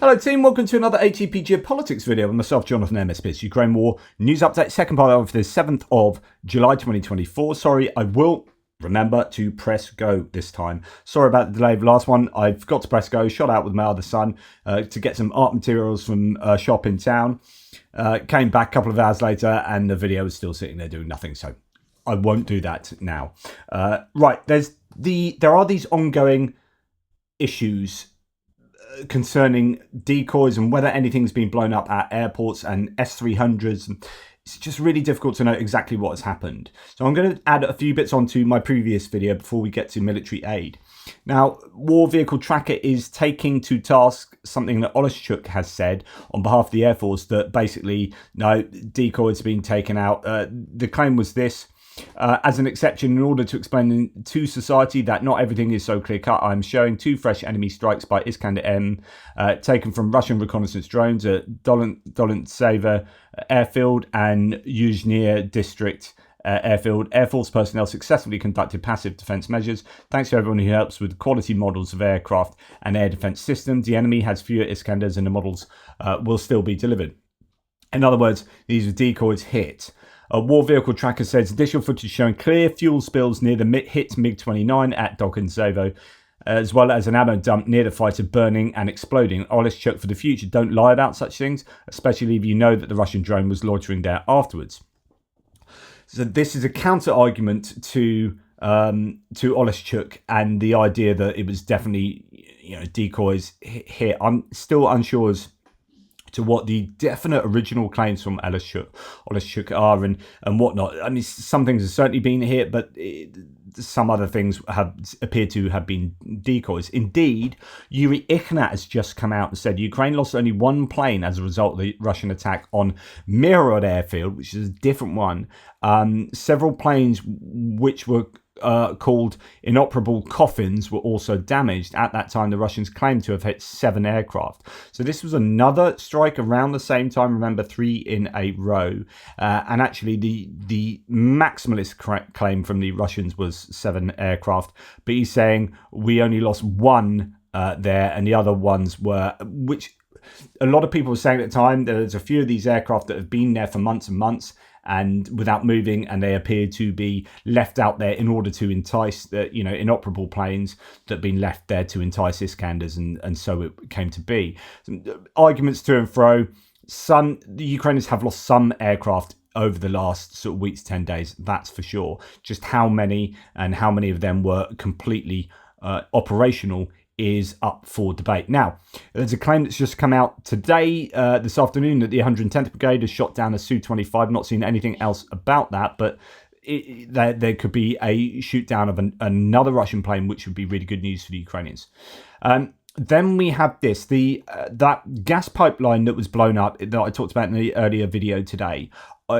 Hello team, welcome to another ATP Geopolitics video with myself, Jonathan MSP. Ukraine War News Update, second part of the 7th of July 2024. Sorry, I will remember to press go this time. Sorry about the delay of the last one. I forgot to press go, shot out with my other son to get some art materials from a shop in town. Came back a couple of hours later and the video was still sitting there doing nothing, so I won't do that now. Right, there are these ongoing issues concerning decoys and whether anything's been blown up at airports and S-300s. It's just really difficult to know exactly what has happened. So I'm going to add a few bits onto my previous video before we get to military aid. Now, War Vehicle Tracker is taking to task something that Oleshchuk has said on behalf of the Air Force, that basically, no, decoys have been taken out. The claim was this: as an exception, in order to explain to society that not everything is so clear-cut, I'm showing 2 fresh enemy strikes by Iskander-M taken from Russian reconnaissance drones at Dolintsevo airfield and Yuzhny district airfield. Air Force personnel successfully conducted passive defense measures. Thanks to everyone who helps with quality models of aircraft and air defense systems. The enemy has fewer Iskanders and the models will still be delivered. In other words, these are decoys hit. A War Vehicle Tracker says additional footage showing clear fuel spills near the hit MiG-29 at Dolintsevo, as well as an ammo dump near the fighter burning and exploding. Oleshchuk, for the future, don't lie about such things, especially if you know that the Russian drone was loitering there afterwards. So this is a counter-argument to Oleshchuk and the idea that it was definitely, decoys hit. I'm still unsure as to what the definite original claims from Oleshchuk are and whatnot. I mean, some things have certainly been hit, but some other things have appeared to have been decoys. Indeed, Yuri Ihnat has just come out and said Ukraine lost only 1 plane as a result of the Russian attack on Mirhorod airfield, which is a different one. Several planes which were called inoperable coffins were also damaged. At that time, the Russians claimed to have hit 7 aircraft. So this was another strike around the same time. Remember, 3 in a row. And actually, the maximalist claim from the Russians was 7 aircraft. But he's saying we only lost 1 there, and the other ones were, which a lot of people were saying at the time, there's a few of these aircraft that have been there for months and months and without moving, and they appear to be left out there in order to entice the, inoperable planes that have been left there to entice Iskanders, and so it came to be. Arguments to and fro. The Ukrainians have lost some aircraft over the last sort of weeks, 10 days, that's for sure. Just how many and how many of them were completely operational is up for debate. Now, there's a claim that's just come out today, this afternoon, that the 110th Brigade has shot down a Su-25. Not seen anything else about that, but there could be a shoot down of another Russian plane, which would be really good news for the Ukrainians. Then we have this, that gas pipeline that was blown up that I talked about in the earlier video today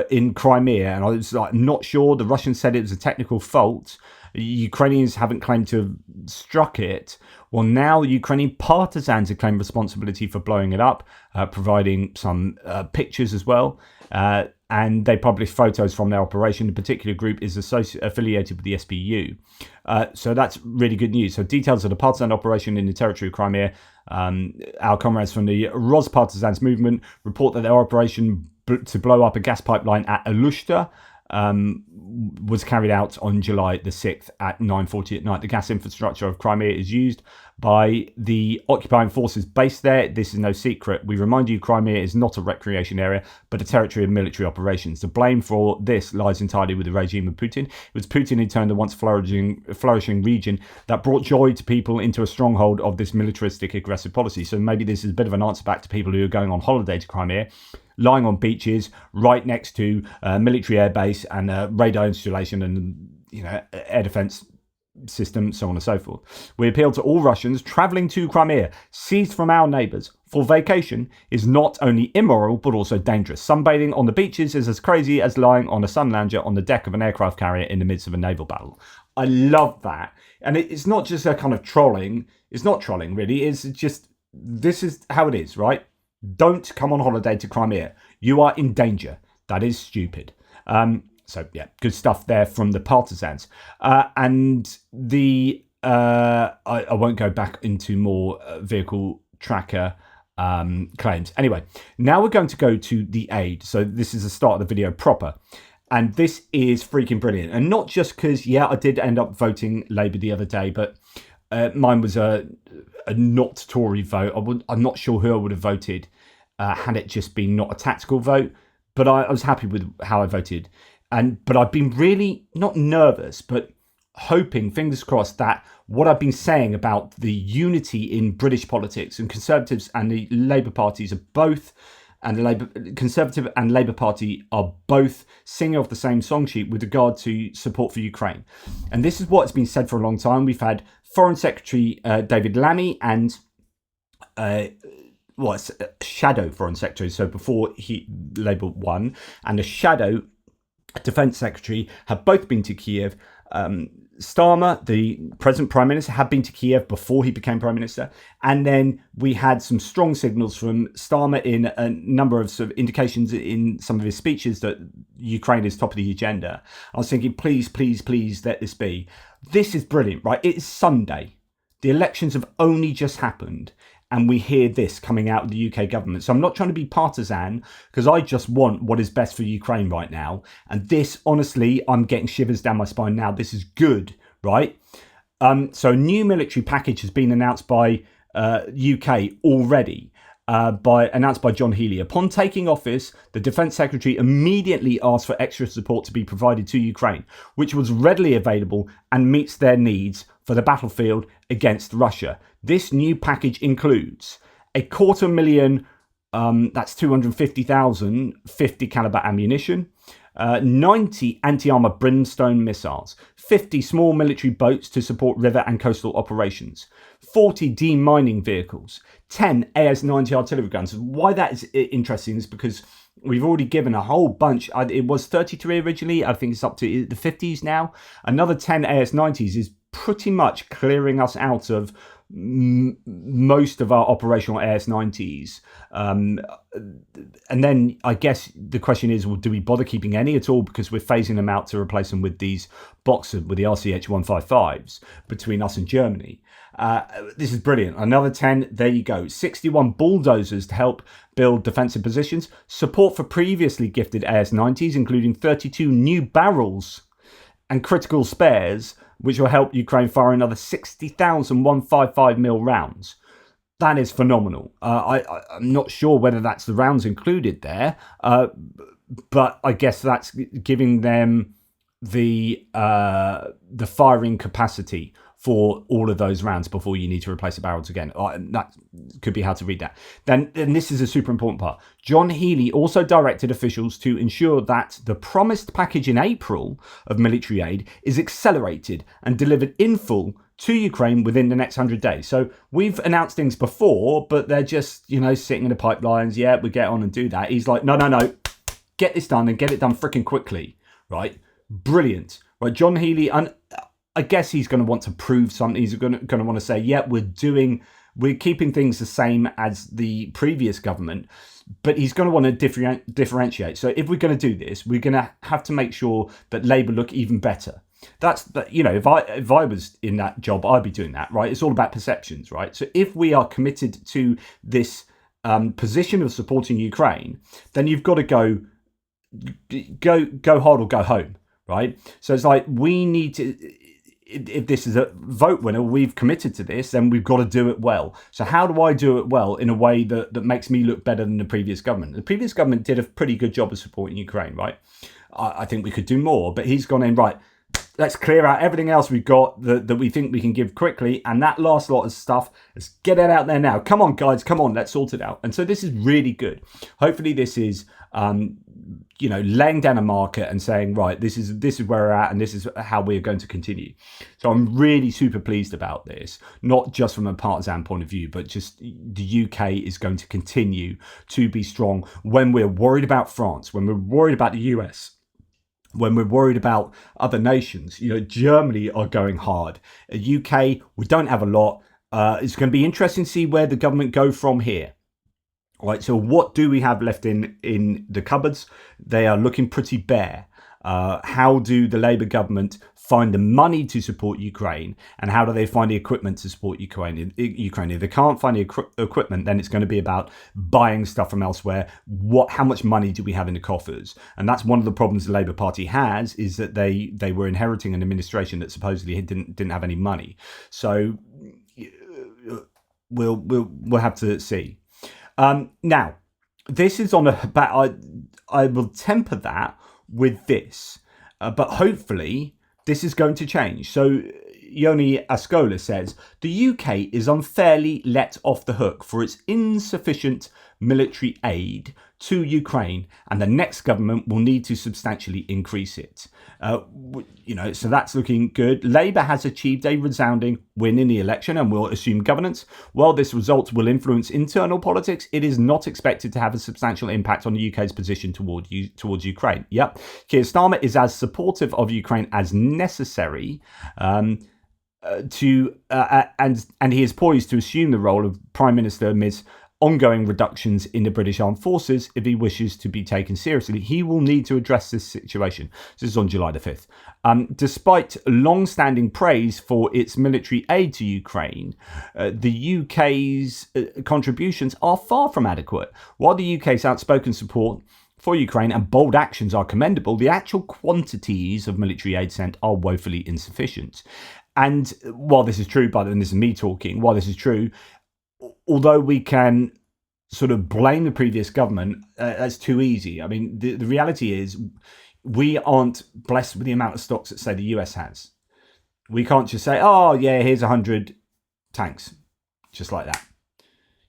in Crimea, and I was not sure. The Russians said it was a technical fault. Ukrainians haven't claimed to have struck it. Well, now Ukrainian partisans have claimed responsibility for blowing it up, providing some pictures as well. And they published photos from their operation. The particular group is affiliated with the SBU. So that's really good news. So details of the partisan operation in the territory of Crimea. Our comrades from the Roz Partisans movement report that their operation to blow up a gas pipeline at Alushta was carried out on July the 6th at 9:40 at night. The gas infrastructure of Crimea is used by the occupying forces based there. This is no secret. We remind you, Crimea is not a recreation area, but a territory of military operations. The blame for this lies entirely with the regime of Putin. It was Putin who turned the once flourishing region that brought joy to people into a stronghold of this militaristic, aggressive policy. So maybe this is a bit of an answer back to people who are going on holiday to Crimea, lying on beaches right next to a military air base and a radar installation and air defense system, so on and so forth. We appeal to all Russians traveling to Crimea, seized from our neighbours for vacation, is not only immoral but also dangerous. Sunbathing on the beaches is as crazy as lying on a sun lounger on the deck of an aircraft carrier in the midst of a naval battle. I love that. And it's not just a kind of trolling. It's not trolling, really. It's just, this is how it is, right? Don't come on holiday to Crimea. You are in danger. That is stupid. So yeah, good stuff there from the partisans. And the I won't go back into more vehicle tracker claims. Anyway, now we're going to go to the aid. So this is the start of the video proper. And this is freaking brilliant. And not just because, yeah, I did end up voting Labour the other day, but mine was a not Tory vote. I'm not sure who I would have voted had it just been not a tactical vote. But I was happy with how I voted. But I've been really not nervous, but hoping, fingers crossed, that what I've been saying about the unity in British politics, and Conservatives and the Labour parties are both, and the Conservative and Labour Party are both singing off the same song sheet with regard to support for Ukraine. And this is what's been said for a long time. We've had Foreign Secretary David Lammy and shadow Foreign Secretary, so before Labour won, and a shadow Defence Secretary have both been to Kiev. Starmer, the present Prime Minister, had been to Kiev before he became Prime Minister. And then we had some strong signals from Starmer in a number of sort of indications in some of his speeches that Ukraine is top of the agenda. I was thinking, please, please, please let this be. This is brilliant, right? It is Sunday. The elections have only just happened. And we hear this coming out of the UK government. So I'm not trying to be partisan, because I just want what is best for Ukraine right now. And this, honestly, I'm getting shivers down my spine now. This is good, right? So a new military package has been announced by UK already, announced by John Healey. Upon taking office, the Defence Secretary immediately asked for extra support to be provided to Ukraine, which was readily available and meets their needs for the battlefield against Russia. This new package includes $250,000, that's 250,000 50 caliber ammunition, 90 anti-armor brimstone missiles, 50 small military boats to support river and coastal operations, 40 demining vehicles, 10 AS-90 artillery guns. Why that is interesting is because we've already given a whole bunch. It was 33 originally. I think it's up to the 50s now. Another 10 AS-90s is pretty much clearing us out of most of our operational AS-90s. And then I guess the question is, well, do we bother keeping any at all? Because we're phasing them out to replace them with these Boxer, with the RCH-155s between us and Germany. This is brilliant. Another 10, there you go. 61 bulldozers to help build defensive positions. Support for previously gifted AS-90s, including 32 new barrels and critical spares, which will help Ukraine fire another 60,000 155mm rounds. That is phenomenal. I'm not sure whether that's the rounds included there, but I guess that's giving them the firing capacity for all of those rounds before you need to replace the barrels again. That could be how to read that. Then this is a super important part. John Healey also directed officials to ensure that the promised package in April of military aid is accelerated and delivered in full to Ukraine within the next 100 days. So we've announced things before, but they're just, sitting in the pipelines. Yeah, we get on and do that. He's like, no, get this done and get it done freaking quickly, right? Brilliant. Right, John Healey, and I guess he's going to want to prove something. He's going to want to say, yeah, we're keeping things the same as the previous government, but he's going to want to differentiate. So if we're going to do this, we're going to have to make sure that Labour look even better. If I was in that job, I'd be doing that, right? It's all about perceptions, right? So if we are committed to this position of supporting Ukraine, then you've got to go hard or go home, right? So it's like, we need to, if this is a vote winner, we've committed to this, then we've got to do it well. So how do I do it well in a way that makes me look better than the previous government? The previous government did a pretty good job of supporting Ukraine, right? I think we could do more, but he's gone in, right, let's clear out everything else we've got that we think we can give quickly. And that last lot of stuff, let's get it out there now. Come on, guys, come on, let's sort it out. And so this is really good. Hopefully this is, laying down a market and saying, right, this is where we're at and this is how we're going to continue. So I'm really super pleased about this, not just from a partisan point of view, but just the UK is going to continue to be strong when we're worried about France, when we're worried about the US, when we're worried about other nations. Germany are going hard. UK, we don't have a lot. It's going to be interesting to see where the government go from here. All right, so what do we have left in the cupboards? They are looking pretty bare. How do the Labour government find the money to support Ukraine, and how do they find the equipment to support Ukraine? If they can't find the equipment, then it's going to be about buying stuff from elsewhere. How much money do we have in the coffers? And that's one of the problems the Labour Party has, is that they were inheriting an administration that supposedly didn't have any money. So we'll have to see. Now, this is on I will temper that with this, but hopefully this is going to change. So Yoni Ascola says, the UK is unfairly let off the hook for its insufficient military aid to Ukraine, and the next government will need to substantially increase it. So that's looking good. Labour has achieved a resounding win in the election and will assume governance. While this result will influence internal politics, it is not expected to have a substantial impact on the UK's position towards Ukraine. Yep, Keir Starmer is as supportive of Ukraine as necessary. And he is poised to assume the role of Prime Minister amidst ongoing reductions in the British Armed Forces. If he wishes to be taken seriously, he will need to address this situation. This is on July the 5th. Despite long-standing praise for its military aid to Ukraine, the UK's contributions are far from adequate. While the UK's outspoken support for Ukraine and bold actions are commendable, the actual quantities of military aid sent are woefully insufficient. And while this is true, and this is me talking, while this is true, although we can sort of blame the previous government, that's too easy. I mean, the reality is we aren't blessed with the amount of stocks that, say, the US has. We can't just say, oh, yeah, here's 100 tanks, just like that.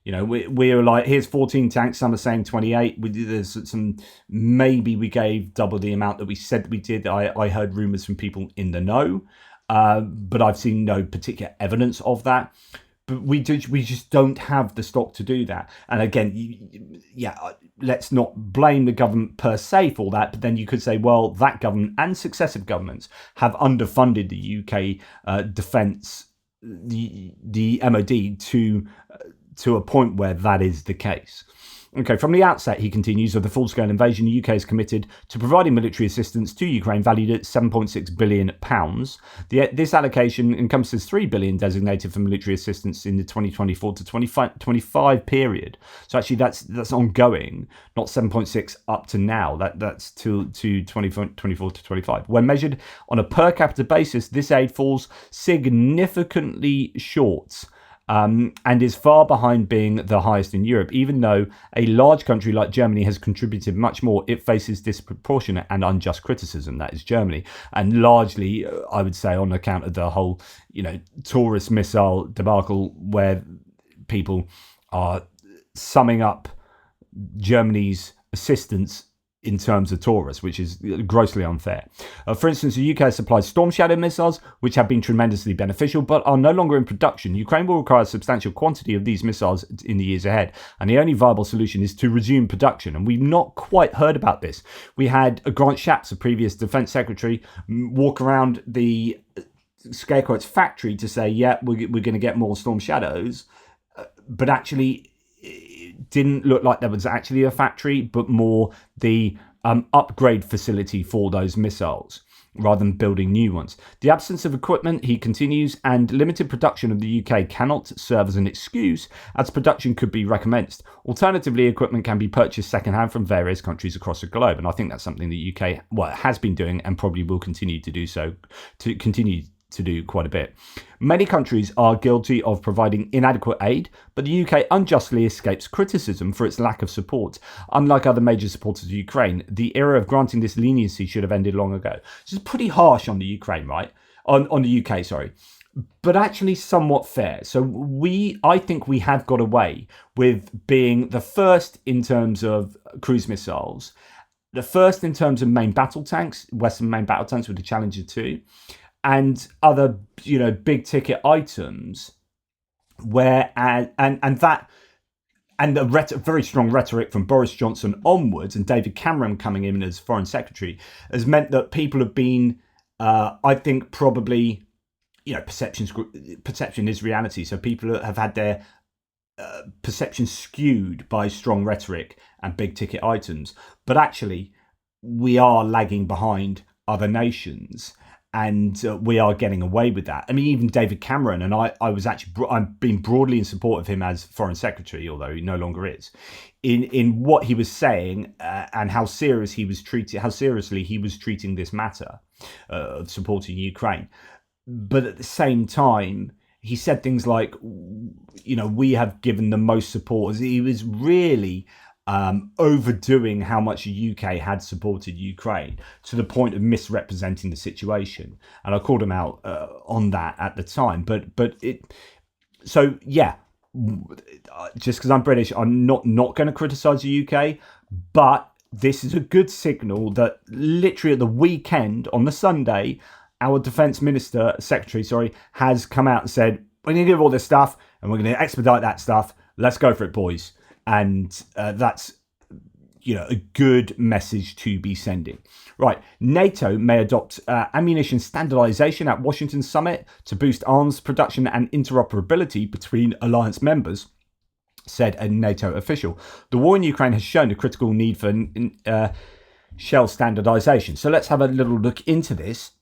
We're like, here's 14 tanks. Some are saying 28. There's some, maybe we gave double the amount that we said we did. I heard rumours from people in the know, but I've seen no particular evidence of that. But we just don't have the stock to do that. And again, let's not blame the government per se for that. But then you could say, well, that government and successive governments have underfunded the UK defence, the MOD to a point where that is the case. Okay, from the outset, he continues, of the full-scale invasion, the UK is committed to providing military assistance to Ukraine valued at £7.6 billion. This allocation encompasses £3 billion designated for military assistance in the 2024 to 2025 period. So actually, that's ongoing, not 7.6 up to now. That's to 2024 to 25. When measured on a per capita basis, this aid falls significantly short. And is far behind being the highest in Europe. Even though a large country like Germany has contributed much more, it faces disproportionate and unjust criticism. That is Germany. And largely, I would say, on account of the whole, Taurus missile debacle, where people are summing up Germany's assistance in terms of Taurus, which is grossly unfair. For instance, the UK has supplied Storm Shadow missiles, which have been tremendously beneficial, but are no longer in production. Ukraine will require a substantial quantity of these missiles in the years ahead, and the only viable solution is to resume production. And we've not quite heard about this. We had Grant Shapps, a previous defence secretary, walk around the scare quotes factory to say, yeah, we're going to get more Storm Shadows, but actually didn't look like there was actually a factory, but more the upgrade facility for those missiles rather than building new ones. The absence of equipment, he continues, and limited production of the UK cannot serve as an excuse, as production could be recommenced. Alternatively, equipment can be purchased secondhand from various countries across the globe, and I think that's something the UK has been doing and probably will continue to do so, to continue to do quite a bit. Many countries are guilty of providing inadequate aid, but the UK unjustly escapes criticism for its lack of support. Unlike other major supporters of Ukraine, the era of granting this leniency should have ended long ago. This is pretty harsh on the Ukraine, right? On the UK, sorry. But actually somewhat fair. So I think we have got away with being the first in terms of cruise missiles, the first in terms of main battle tanks, Western main battle tanks with the Challenger 2, and other, big ticket items, where a very strong rhetoric from Boris Johnson onwards, and David Cameron coming in as Foreign Secretary, has meant that people have been, I think, probably, perception is reality. So people have had their perception skewed by strong rhetoric and big ticket items, but actually, we are lagging behind other nations, and we are getting away with that. I mean, even David Cameron, and I've been broadly in support of him as Foreign Secretary, although he no longer is, in what he was saying, and how seriously he was treating this matter of supporting Ukraine. But at the same time, he said things like, we have given the most support. He was really overdoing how much the UK had supported Ukraine to the point of misrepresenting the situation. And I called him out on that at the time. Just because I'm British, I'm not going to criticise the UK, but this is a good signal that literally at the weekend, on the Sunday, our defence secretary, has come out and said, we're going to give all this stuff and we're going to expedite that stuff. Let's go for it, boys. And that's, a good message to be sending. Right, NATO may adopt ammunition standardisation at Washington summit to boost arms production and interoperability between alliance members, said a NATO official. The war in Ukraine has shown a critical need for shell standardisation. So let's have a little look into this.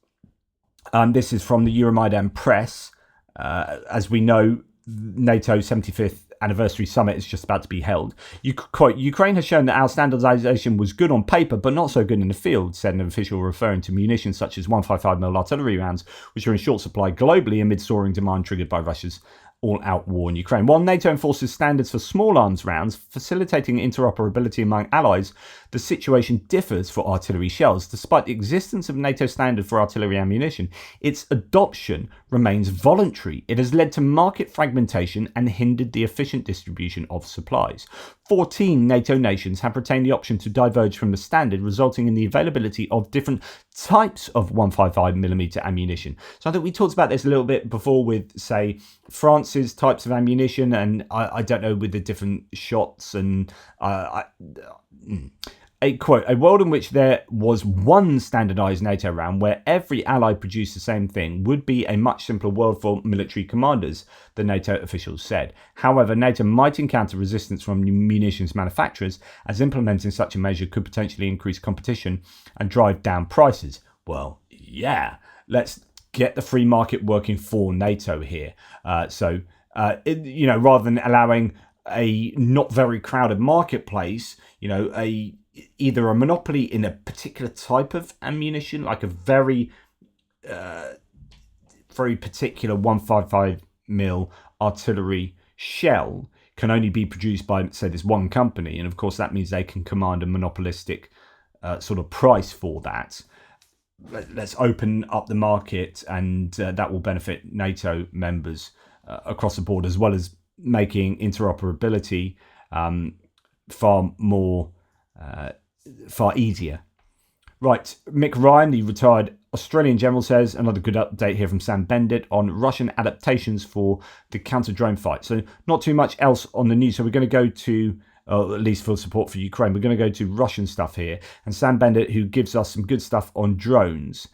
This is from the Euromaidan Press. As we know, NATO's 75th anniversary summit is just about to be held. Quote, Ukraine has shown that our standardization was good on paper, but not so good in the field, said an official referring to munitions such as 155mm artillery rounds, which are in short supply globally amid soaring demand triggered by Russia's all-out war in Ukraine. While NATO enforces standards for small arms rounds, facilitating interoperability among allies, the situation differs for artillery shells. Despite the existence of NATO standard for artillery ammunition, its adoption remains voluntary. It has led to market fragmentation and hindered the efficient distribution of supplies. 14 NATO nations have retained the option to diverge from the standard, resulting in the availability of different types of 155mm ammunition. So I think we talked about this a little bit before with, say, France's types of ammunition, and I don't know, with the different shots and a quote, a world in which there was one standardized NATO round where every ally produced the same thing would be a much simpler world for military commanders, the NATO officials said. However, NATO might encounter resistance from munitions manufacturers, as implementing such a measure could potentially increase competition and drive down prices. Well, yeah, let's get the free market working for NATO here. Rather than allowing a not very crowded marketplace, either a monopoly in a particular type of ammunition, like a very particular 155mm artillery shell can only be produced by, say, this one company. And of course, that means they can command a monopolistic sort of price for that. Let's open up the market, and that will benefit NATO members across the board, as well as making interoperability far easier. Right, Mick Ryan, the retired Australian general, says, another good update here from Sam Bendit on Russian adaptations for the counter-drone fight. So not too much else on the news. So we're going to go to, at least for support for Ukraine, we're going to go to Russian stuff here. And Sam Bendit, who gives us some good stuff on drones,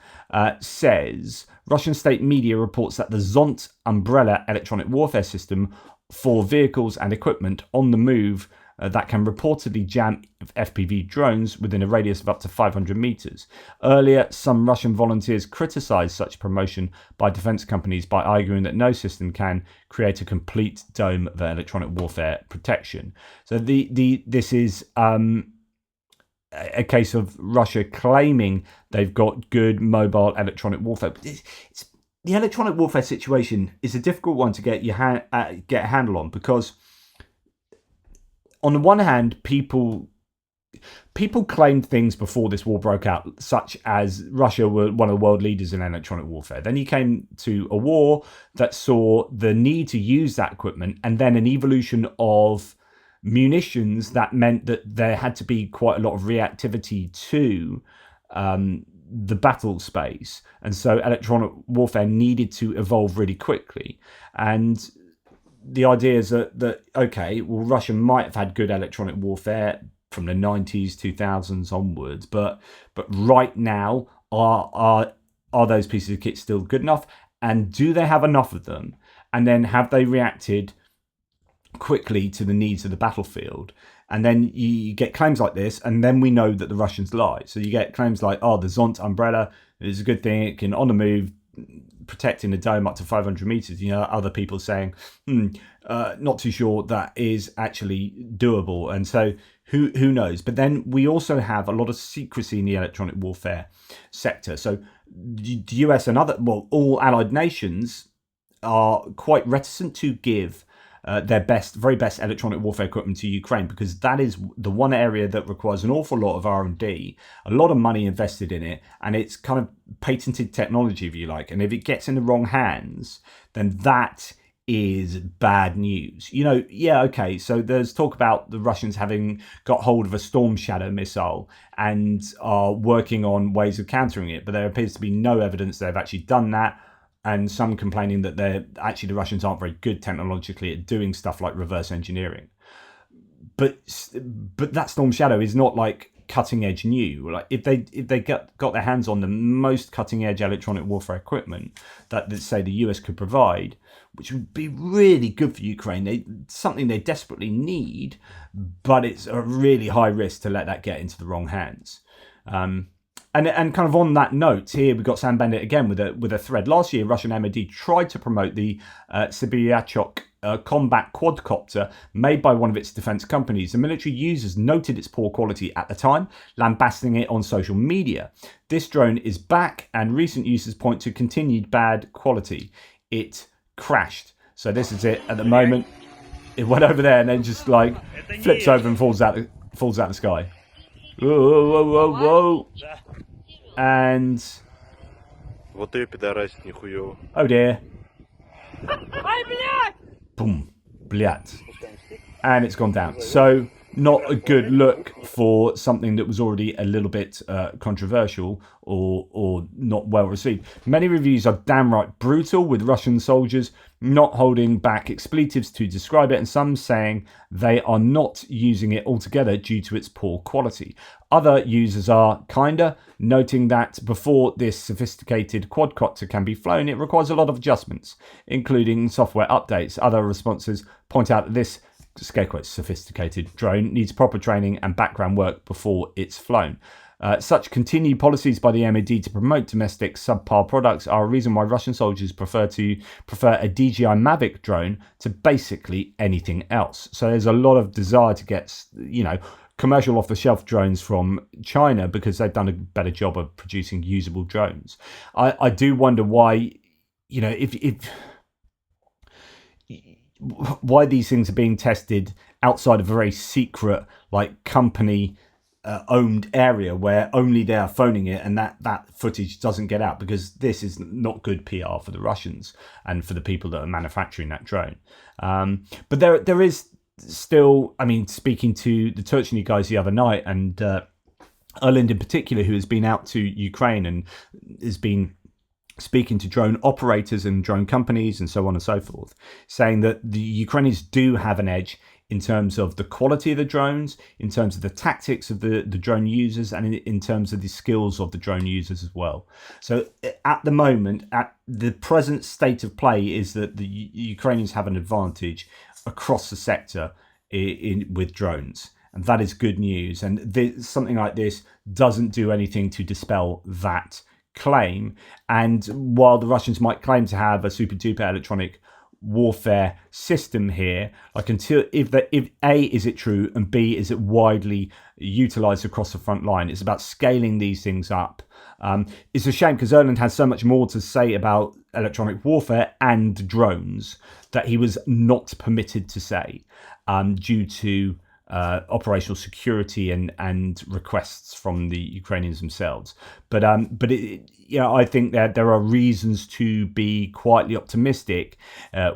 says, Russian state media reports that the Zont umbrella electronic warfare system for vehicles and equipment on the move that can reportedly jam FPV drones within a radius of up to 500 meters. Earlier, some Russian volunteers criticized such promotion by defense companies by arguing that no system can create a complete dome of electronic warfare protection. So this is a case of Russia claiming they've got good mobile electronic warfare. But the electronic warfare situation is a difficult one to get a handle on, because on the one hand, people claimed things before this war broke out, such as Russia were one of the world leaders in electronic warfare. Then you came to a war that saw the need to use that equipment, and then an evolution of munitions that meant that there had to be quite a lot of reactivity to the battle space. And so electronic warfare needed to evolve really quickly. And the idea is that okay, well, Russia might have had good electronic warfare from the 90s, 2000s onwards, but right now, are those pieces of kit still good enough? And do they have enough of them? And then have they reacted quickly to the needs of the battlefield. And then you get claims like this, and then we know that the Russians lie. So you get claims like, oh, the Zont umbrella is a good thing. It can, on the move, protecting the dome up to 500 meters. Other people saying, not too sure that is actually doable. And so who knows? But then we also have a lot of secrecy in the electronic warfare sector. So the US and all allied nations are quite reticent to give their very best electronic warfare equipment to Ukraine, because that is the one area that requires an awful lot of R&D, a lot of money invested in it, and it's kind of patented technology, if you like. And if it gets in the wrong hands, then that is bad news. Okay, so there's talk about the Russians having got hold of a Storm Shadow missile and are working on ways of countering it, but there appears to be no evidence they've actually done that. And some complaining that the Russians aren't very good technologically at doing stuff like reverse engineering. But that Storm Shadow is not like cutting edge new. Like if they got their hands on the most cutting edge electronic warfare equipment that say the US could provide, which would be really good for Ukraine, something they desperately need, but it's a really high risk to let that get into the wrong hands. And kind of on that note, here we've got Sam Bennett again with a thread. Last year, Russian MOD tried to promote the Sibiryachok combat quadcopter made by one of its defense companies. The military users noted its poor quality at the time, lambasting it on social media. This drone is back, and recent users point to continued bad quality. It crashed. So this is it at the moment. It went over there and then just like flips over and falls out the sky. Whoa, whoa, whoa, whoa. And oh dear. Boom. Blyat. And it's gone down. So not a good look for something that was already a little bit controversial or not well received. Many reviews are downright brutal, with Russian soldiers not holding back expletives to describe it, and some saying they are not using it altogether due to its poor quality. Other users are kinder, noting that before this sophisticated quadcopter can be flown, it requires a lot of adjustments, including software updates. Other responses point out that this scare quotes sophisticated drone needs proper training and background work before it's flown. Such continued policies by the MOD to promote domestic subpar products are a reason why Russian soldiers prefer a DJI Mavic drone to basically anything else. So there's a lot of desire to get, commercial off-the-shelf drones from China because they've done a better job of producing usable drones. I do wonder why, why these things are being tested outside of a very secret, company owned area where only they are phoning it, and that footage doesn't get out, because this is not good PR for the Russians and for the people that are manufacturing that drone. But there is still, speaking to the Turchny guys the other night, and Erland in particular, who has been out to Ukraine and has been speaking to drone operators and drone companies and so on and so forth, saying that the Ukrainians do have an edge in terms of the quality of the drones, in terms of the tactics of the drone users, and in terms of the skills of the drone users as well. So at the moment, at the present state of play, is that the Ukrainians have an advantage across the sector with drones. And that is good news. And something like this doesn't do anything to dispel that claim. And while the Russians might claim to have a super duper electronic warfare system here, if A, is it true, and B, is it widely utilized across the front line? It's about scaling these things up. It's a shame, because Erland has so much more to say about electronic warfare and drones that he was not permitted to say due to operational security and requests from the Ukrainians themselves. But I think that there are reasons to be quietly optimistic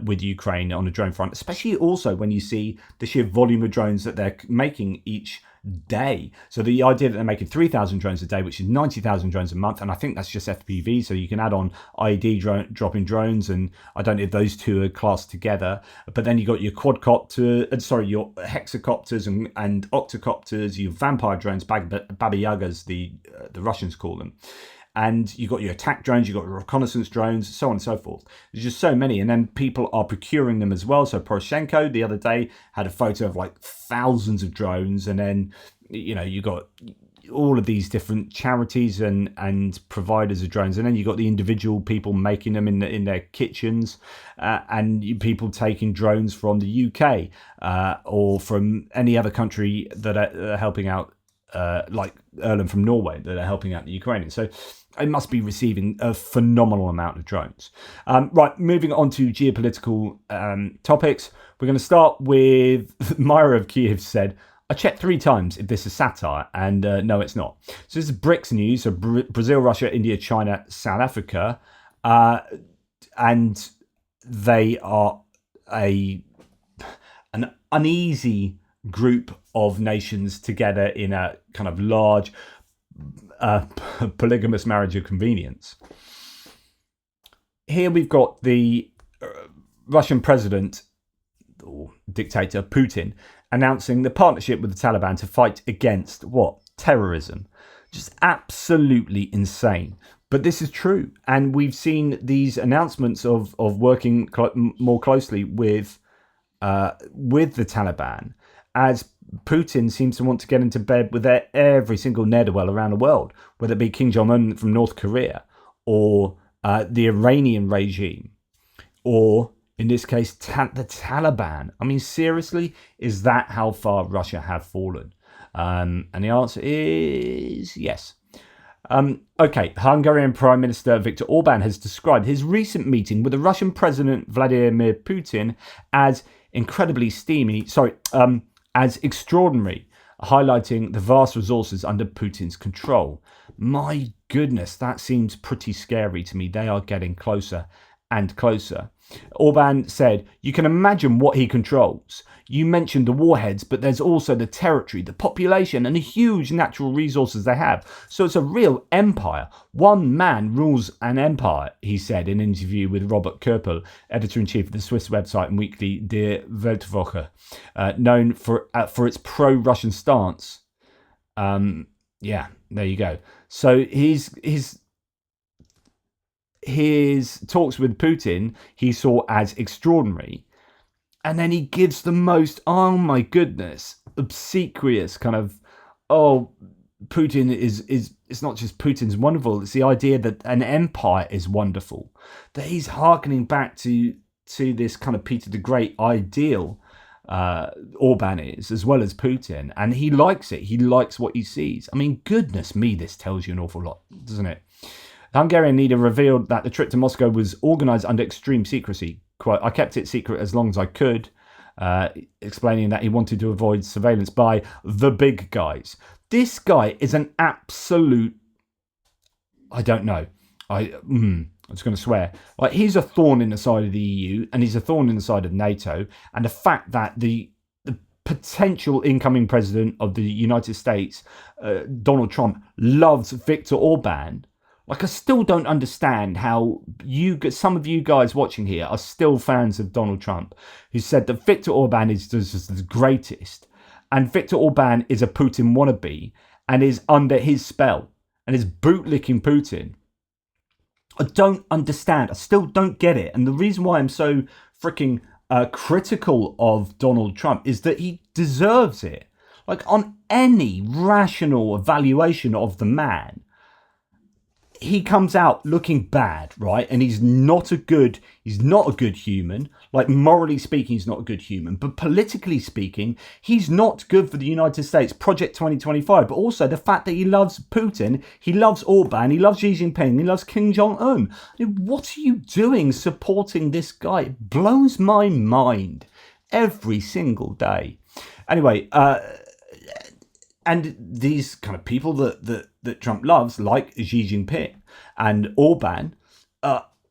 with Ukraine on the drone front, especially also when you see the sheer volume of drones that they're making each day. So the idea that they're making 3,000 drones a day, which is 90,000 drones a month, and I think that's just FPV, so you can add on IED dropping drones, and I don't know if those two are classed together. But then you got your your hexacopters and octocopters, your vampire drones, Baba Yagas, the Russians call them. and you've got your attack drones, you've got your reconnaissance drones, so on and so forth. There's just so many, and then people are procuring them as well. So Poroshenko the other day had a photo of like thousands of drones, and then you got all of these different charities and providers of drones, and then you got the individual people making them in their kitchens, and people taking drones from the UK or from any other country that are helping out, like Erlen from Norway, that are helping out the Ukrainians. So it must be receiving a phenomenal amount of drones. Right, moving on to geopolitical topics. We're going to start with Myra of Kiev said, I checked 3 times if this is satire, and no, it's not. So this is BRICS news, so Brazil, Russia, India, China, South Africa, and they are an uneasy group of nations together in a kind of large polygamous marriage of convenience. Here we've got the Russian president or dictator Putin announcing the partnership with the Taliban to fight against what? Terrorism. Just absolutely insane. But this is true. And we've seen these announcements of working more closely with the Taliban, as Putin seems to want to get into bed with every single ne'er-do-well around the world, whether it be Kim Jong-un from North Korea, or the Iranian regime, or in this case, the Taliban. I mean, seriously, is that how far Russia have fallen? And the answer is yes. Okay, Hungarian Prime Minister Viktor Orban has described his recent meeting with the Russian President Vladimir Putin as as extraordinary, highlighting the vast resources under Putin's control. My goodness, that seems pretty scary to me. They are getting closer and closer. Orban said, you can imagine what he controls. You mentioned the warheads, but there's also the territory, the population, and the huge natural resources they have. So it's a real empire. One man rules an empire, he said in an interview with Robert Geopol, editor-in-chief of the Swiss website and weekly Die Weltwoche, known for its pro-Russian stance. Yeah, there you go. So his talks with Putin he saw as extraordinary, and then he gives the most, oh my goodness, obsequious kind of, Putin is it's not just Putin's wonderful, it's the idea that an empire is wonderful, that he's hearkening back to this kind of Peter the Great ideal. Orban is, as well as Putin, and he likes it. He likes what he sees. I mean, goodness me, this tells you an awful lot, doesn't it? The Hungarian leader revealed that the trip to Moscow was organised under extreme secrecy. Quote, I kept it secret as long as I could, explaining that he wanted to avoid surveillance by the big guys. This guy is an absolute, I don't know, I'm just going to swear. Like, he's a thorn in the side of the EU, and he's a thorn in the side of NATO, and the fact that the potential incoming president of the United States, Donald Trump, loves Viktor Orban. Like, I still don't understand how some of you guys watching here are still fans of Donald Trump, who said that Viktor Orban is just the greatest. And Viktor Orban is a Putin wannabe and is under his spell and is bootlicking Putin. I don't understand. I still don't get it. And the reason why I'm so freaking critical of Donald Trump is that he deserves it. Like, on any rational evaluation of the man, he comes out looking bad, right? And he's not a good human. Like, morally speaking, he's not a good human. But politically speaking, he's not good for the United States, Project 2025. But also the fact that he loves Putin, he loves Orban, he loves Xi Jinping, he loves Kim Jong-un. I mean, what are you doing supporting this guy? It blows my mind every single day. Anyway, and these kind of people that Trump loves, like Xi Jinping and Orban,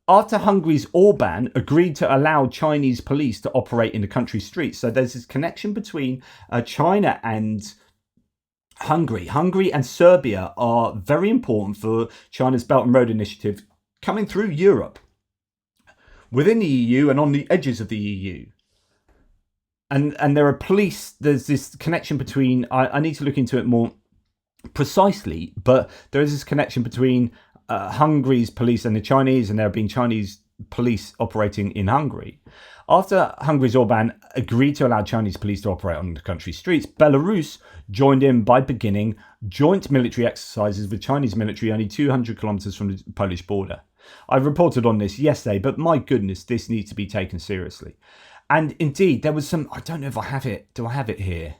after Hungary's Orban agreed to allow Chinese police to operate in the country's streets. So there's this connection between China and Hungary. Hungary and Serbia are very important for China's Belt and Road Initiative coming through Europe, within the EU and on the edges of the EU. And there are police, there's this connection between, I need to look into it more precisely, but there is this connection between Hungary's police and the Chinese, and there have been Chinese police operating in Hungary. After Hungary's Orban agreed to allow Chinese police to operate on the country's streets, Belarus joined in by beginning joint military exercises with Chinese military only 200 kilometers from the Polish border. I reported on this yesterday, but my goodness, this needs to be taken seriously. And indeed, there was some, I don't know if I have it. Do I have it here?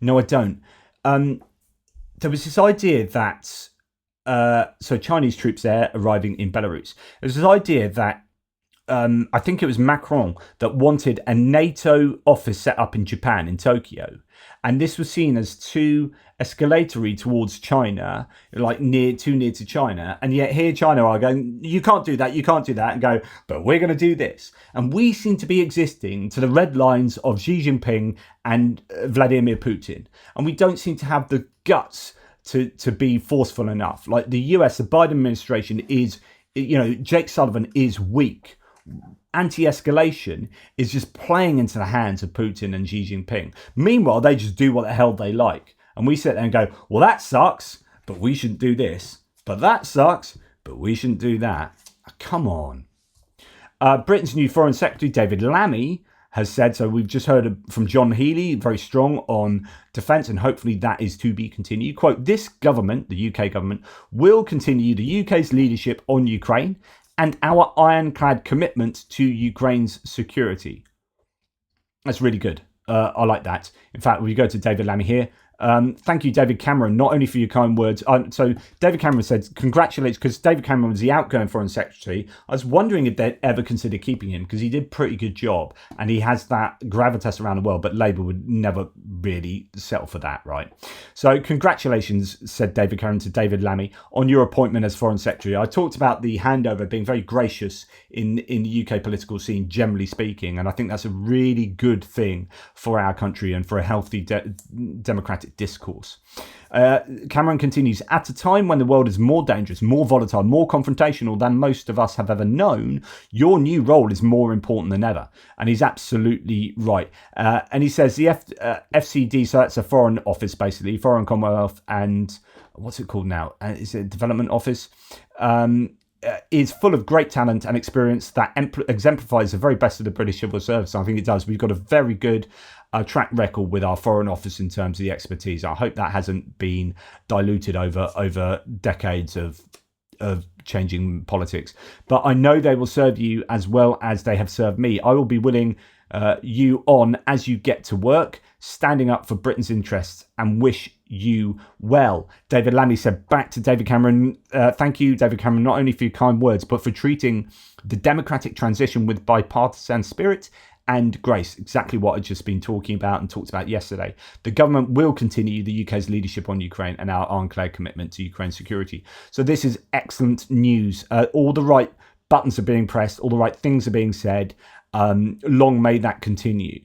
No, I don't. There was this idea that, so Chinese troops there arriving in Belarus. There's this idea that I think it was Macron that wanted a NATO office set up in Japan, in Tokyo. And this was seen as too escalatory towards China, like too near to China. And yet here China are going, you can't do that, and go, but we're going to do this. And we seem to be existing to the red lines of Xi Jinping and Vladimir Putin. And we don't seem to have the guts to be forceful enough. Like the US, the Biden administration is, Jake Sullivan is weak. Anti-escalation is just playing into the hands of Putin and Xi Jinping. Meanwhile, they just do what the hell they like. And we sit there and go, well, that sucks, but we shouldn't do this. But that sucks, but we shouldn't do that. Come on. Britain's new Foreign Secretary, David Lammy, has said, so we've just heard from John Healey, very strong on defence, and hopefully that is to be continued. Quote, this government, the UK government, will continue the UK's leadership on Ukraine and our ironclad commitment to Ukraine's security. That's really good. I like that. In fact, we go to David Lammy here. Thank you, David Cameron, not only for your kind words. So David Cameron said, congratulations, because David Cameron was the outgoing Foreign Secretary. I was wondering if they'd ever consider keeping him, because he did a pretty good job and he has that gravitas around the world, but Labour would never really settle for that, right? So congratulations, said David Cameron to David Lammy, on your appointment as Foreign Secretary. I talked about the handover being very gracious in the UK political scene, generally speaking, and I think that's a really good thing for our country and for a healthy democratic discourse. Cameron continues, at a time when the world is more dangerous, more volatile, more confrontational than most of us have ever known, your new role is more important than ever. And he's absolutely right. And he says the FCD, so that's a foreign office, basically, Foreign Commonwealth and what's it called now? Is it Development Office? Is full of great talent and experience that exemplifies the very best of the British civil service. I think it does. We've got a very good track record with our Foreign Office in terms of the expertise. I hope that hasn't been diluted over decades of changing politics. But I know they will serve you as well as they have served me. I will be willing you on as you get to work, standing up for Britain's interests, and wish you well. David Lammy said back to David Cameron, thank you, David Cameron, not only for your kind words, but for treating the democratic transition with bipartisan spirit and grace. Exactly what I'd just been talking about and talked about yesterday. The government will continue the UK's leadership on Ukraine and our ironclad commitment to Ukraine's security. So this is excellent news. All the right buttons are being pressed, all the right things are being said. Long may that continue.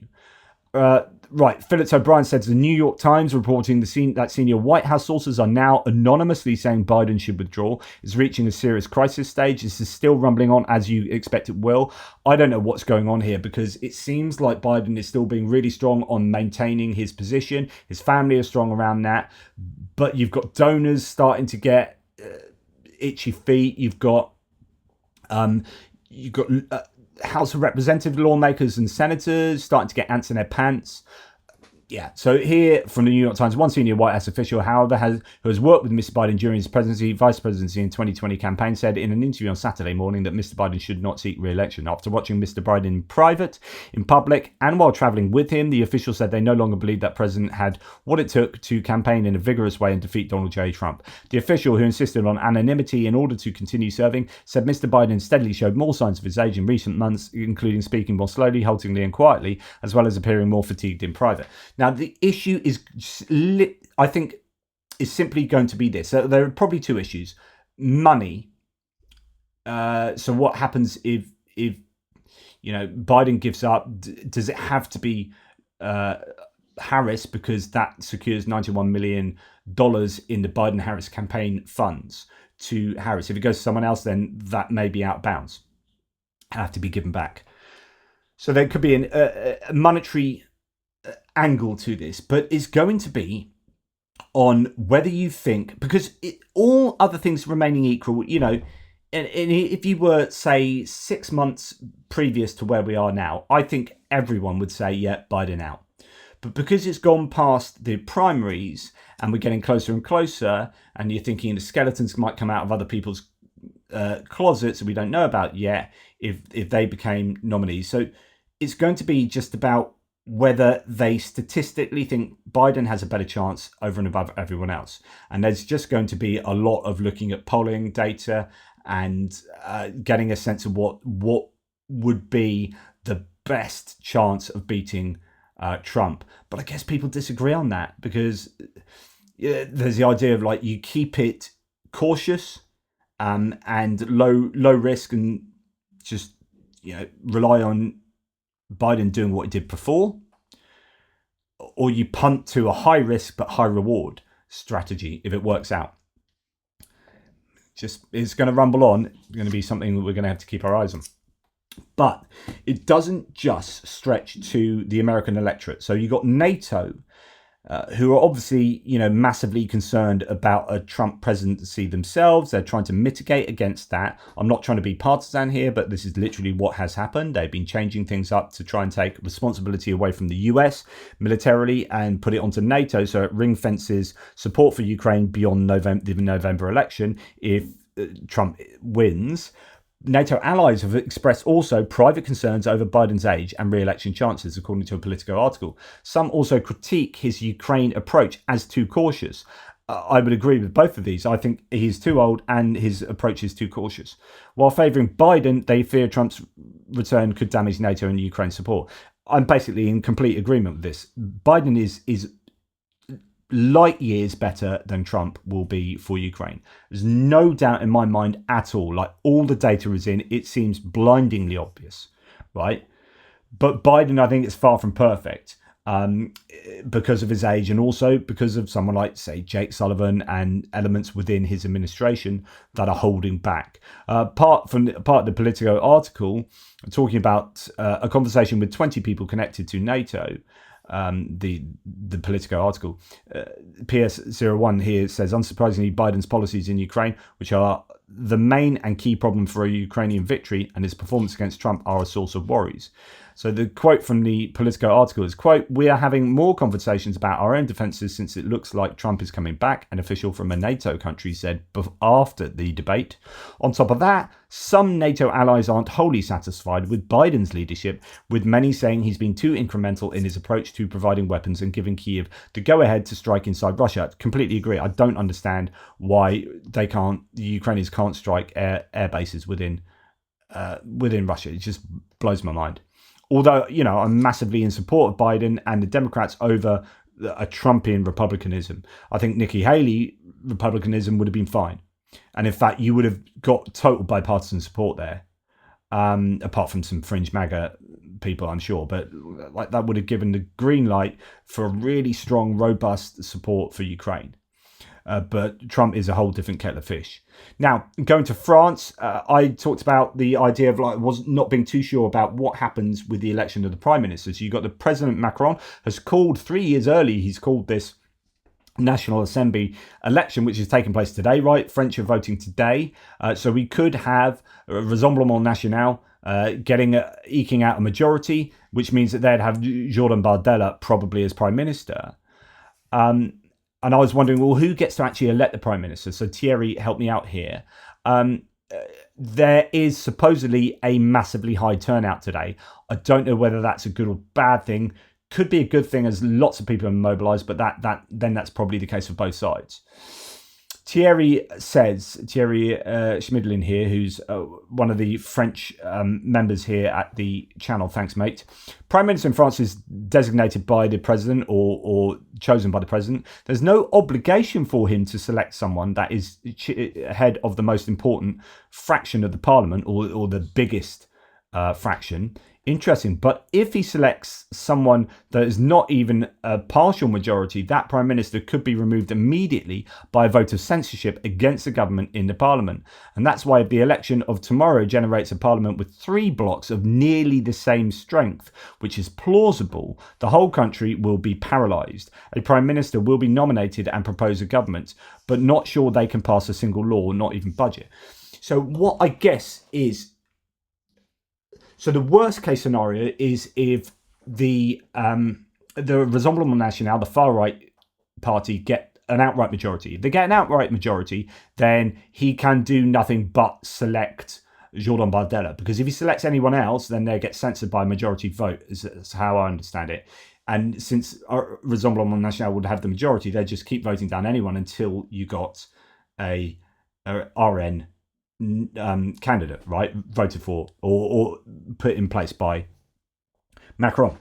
Right, Phillips O'Brien says the New York Times reporting that senior White House sources are now anonymously saying Biden should withdraw. It's reaching a serious crisis stage. This is still rumbling on as you expect it will. I don't know what's going on here, because it seems like Biden is still being really strong on maintaining his position. His family is strong around that. But you've got donors starting to get itchy feet. You've got House of Representative lawmakers and senators starting to get ants in their pants. Yeah, so here from the New York Times, one senior White House official, however, who has worked with Mr. Biden during his vice presidency and 2020 campaign, said in an interview on Saturday morning that Mr. Biden should not seek re-election. After watching Mr. Biden in private, in public, and while traveling with him, the official said they no longer believed that president had what it took to campaign in a vigorous way and defeat Donald J. Trump. The official, who insisted on anonymity in order to continue serving, said Mr. Biden steadily showed more signs of his age in recent months, including speaking more slowly, haltingly, and quietly, as well as appearing more fatigued in private. Now, the issue is, I think, is simply going to be this. So there are probably two issues. Money. So what happens if Biden gives up? Does it have to be Harris, because that secures $91 million in the Biden-Harris campaign funds to Harris? If it goes to someone else, then that may be out of bounds, have to be given back. So there could be a monetary angle to this, but it's going to be on whether you think, because all other things remaining equal, and if you were, say, 6 months previous to where we are now, I think everyone would say, yeah, Biden out. But because it's gone past the primaries and we're getting closer and closer, and you're thinking the skeletons might come out of other people's closets that we don't know about yet if they became nominees. So it's going to be just about whether they statistically think Biden has a better chance over and above everyone else. And there's just going to be a lot of looking at polling data and getting a sense of what would be the best chance of beating Trump. But I guess people disagree on that, because there's the idea of like you keep it cautious and low risk, and just rely on Biden doing what he did before, or you punt to a high risk but high reward strategy if it works out. Just it's going to rumble on. It's going to be something that we're going to have to keep our eyes on. But it doesn't just stretch to the American electorate. So you've got NATO, who are obviously, massively concerned about a Trump presidency themselves. They're trying to mitigate against that. I'm not trying to be partisan here, but this is literally what has happened. They've been changing things up to try and take responsibility away from the US militarily and put it onto NATO, so it ring fences support for Ukraine beyond the November election if Trump wins. NATO allies have expressed also private concerns over Biden's age and re-election chances, according to a Politico article. Some also critique his Ukraine approach as too cautious. I would agree with both of these. I think he's too old and his approach is too cautious. While favouring Biden, they fear Trump's return could damage NATO and Ukraine support. I'm basically in complete agreement with this. Biden is light years better than Trump will be for Ukraine. There's no doubt in my mind at all. Like, all the data is in, it seems blindingly obvious, right? But Biden, I think, is far from perfect because of his age, and also because of someone like, say, Jake Sullivan and elements within his administration that are holding back. Part of the Politico article, talking about a conversation with 20 people connected to NATO, the Politico article, PS01 here says, unsurprisingly, Biden's policies in Ukraine, which are the main and key problem for a Ukrainian victory, and his performance against Trump are a source of worries. So the quote from the Politico article is, quote, we are having more conversations about our own defences since it looks like Trump is coming back, an official from a NATO country said after the debate. On top of that, some NATO allies aren't wholly satisfied with Biden's leadership, with many saying he's been too incremental in his approach to providing weapons and giving Kyiv the go-ahead to strike inside Russia. Completely agree. I don't understand why the Ukrainians can't strike air bases within Russia. It just blows my mind. Although, I'm massively in support of Biden and the Democrats over a Trumpian republicanism. I think Nikki Haley republicanism would have been fine. And in fact, you would have got total bipartisan support there, apart from some fringe MAGA people, I'm sure. But like that would have given the green light for a really strong, robust support for Ukraine. But Trump is a whole different kettle of fish. Now, going to France, I talked about the idea of was not being too sure about what happens with the election of the prime minister. So you got the President Macron has called 3 years early. He's called this National Assembly election, which is taking place today, right? French are voting today. So we could have Rassemblement National eking out a majority, which means that they'd have Jordan Bardella probably as prime minister. And I was wondering, well, who gets to actually elect the prime minister? So Thierry, help me out here. There is supposedly a massively high turnout today. I don't know whether that's a good or bad thing. Could be a good thing as lots of people are mobilised, but then that's probably the case for both sides. Thierry Schmidlin here, who's one of the French members here at the channel. Thanks, mate. Prime Minister in France is designated by the president or chosen by the president. There's no obligation for him to select someone that is head of the most important fraction of the parliament or the biggest fraction. Interesting. But if he selects someone that is not even a partial majority, that prime minister could be removed immediately by a vote of censorship against the government in the parliament. And that's why if the election of tomorrow generates a parliament with 3 blocks of nearly the same strength, which is plausible, the whole country will be paralysed. A prime minister will be nominated and propose a government, but not sure they can pass a single law, not even budget. So what I guess is, so the worst case scenario is if the Rassemblement National, the far right party, get an outright majority. If they get an outright majority, then he can do nothing but select Jordan Bardella, because if he selects anyone else, then they get censored by a majority vote, is how I understand it. And since Rassemblement National would have the majority, they just keep voting down anyone until you got a RN candidate, right, voted for or put in place by Macron.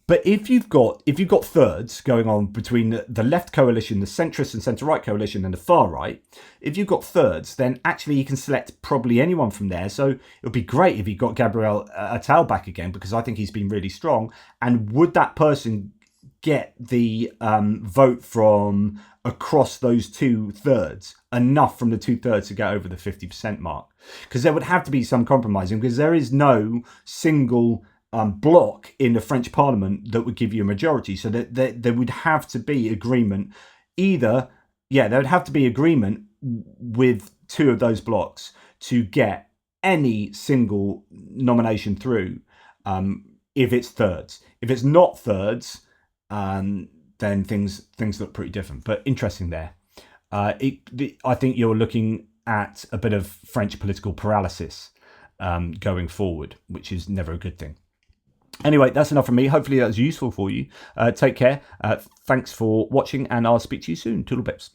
But if you've got thirds going on between the left coalition, the centrist and centre-right coalition, and the far right, if you've got thirds, then actually you can select probably anyone from there. So it would be great if you got Gabriel Attal back again, because I think he's been really strong. And would that person get the vote from across those 2/3, enough from the 2/3 to get over the 50% mark? Because there would have to be some compromising, because there is no single bloc in the French Parliament that would give you a majority. So that there would have to be agreement. There would have to be agreement with 2 of those blocs to get any single nomination through. If it's thirds, if it's not thirds, then things look pretty different. But interesting there. I think you're looking at a bit of French political paralysis going forward, which is never a good thing. Anyway, that's enough from me. Hopefully that was useful for you. Take care. Thanks for watching, and I'll speak to you soon. Toodle pips.